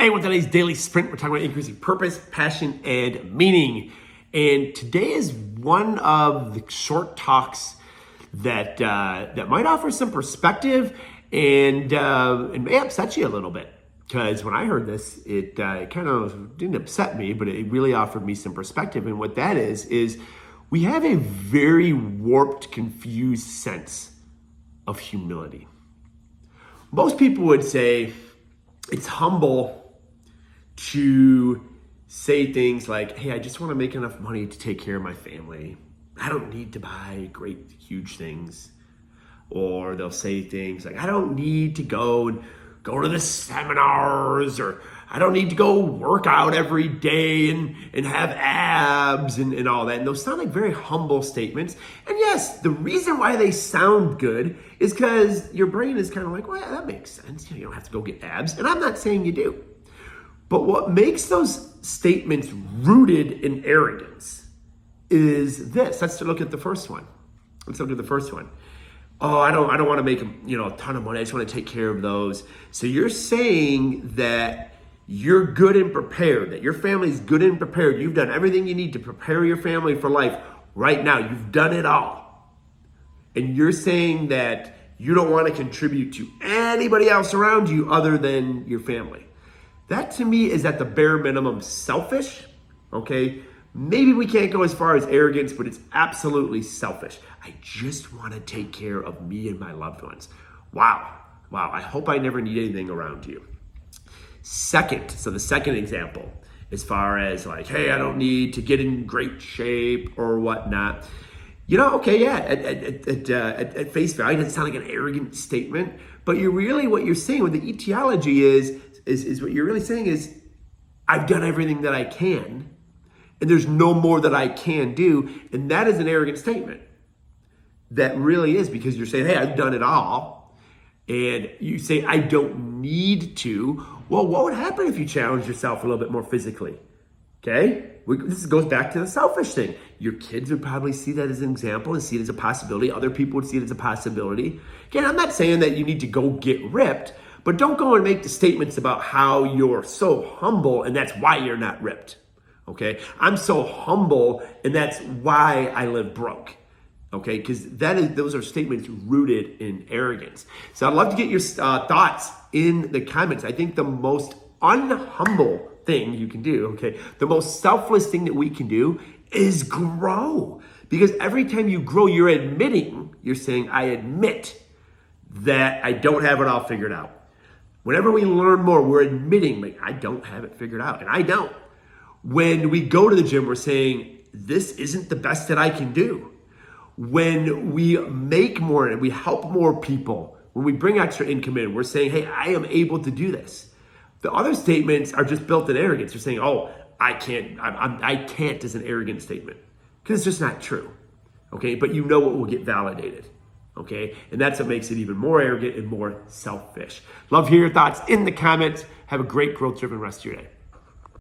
Hey, with today's daily sprint, we're talking about increasing purpose, passion, and meaning. And today is one of the short talks that might offer some perspective and may upset you a little bit. Because when I heard this, it kind of didn't upset me, but it really offered me some perspective. And what that is we have a very warped, confused sense of humility. Most people would say it's humble to say things like, hey, I just want to make enough money to take care of my family. I don't need to buy great, huge things. Or they'll say things like, I don't need to go to the seminars, or I don't need to go work out every day and have abs and all that. And those sound like very humble statements. And yes, the reason why they sound good is because your brain is kind of like, well, yeah, that makes sense. You don't have to go get abs. And I'm not saying you do. But what makes those statements rooted in arrogance is this. Let's look at the first one. Oh, I don't want to make a ton of money. I just want to take care of those. So you're saying that you're good and prepared, that your family's good and prepared. You've done everything you need to prepare your family for life right now. You've done it all. And you're saying that you don't want to contribute to anybody else around you other than your family. That to me is at the bare minimum selfish, okay? Maybe we can't go as far as arrogance, but it's absolutely selfish. I just want to take care of me and my loved ones. Wow, I hope I never need anything around you. The second example, as far as like, hey, I don't need to get in great shape or whatnot. At face value, it doesn't sound like an arrogant statement, but what you're saying with the etiology is what you're really saying is, I've done everything that I can, and there's no more that I can do. And that is an arrogant statement. That really is, because you're saying, hey, I've done it all. And you say, I don't need to. Well, what would happen if you challenge yourself a little bit more physically? Okay? This goes back to the selfish thing. Your kids would probably see that as an example and see it as a possibility. Other people would see it as a possibility. Again, I'm not saying that you need to go get ripped, but don't go and make the statements about how you're so humble and that's why you're not ripped. Okay? I'm so humble and that's why I live broke. Okay? Because those are statements rooted in arrogance. So I'd love to get your thoughts in the comments. I think the most unhumble thing you can do, okay, the most selfless thing that we can do is grow. Because every time you grow, you're saying, I admit that I don't have it all figured out. Whenever we learn more, we're admitting, like, I don't have it figured out, and I don't. When we go to the gym, we're saying, this isn't the best that I can do. When we make more and we help more people, when we bring extra income in, we're saying, hey, I am able to do this. The other statements are just built in arrogance. You're saying, oh, I can't is an arrogant statement, because it's just not true. Okay, but you know what will get validated. Okay, and that's what makes it even more arrogant and more selfish. Love to hear your thoughts in the comments. Have a great growth-driven rest of your day.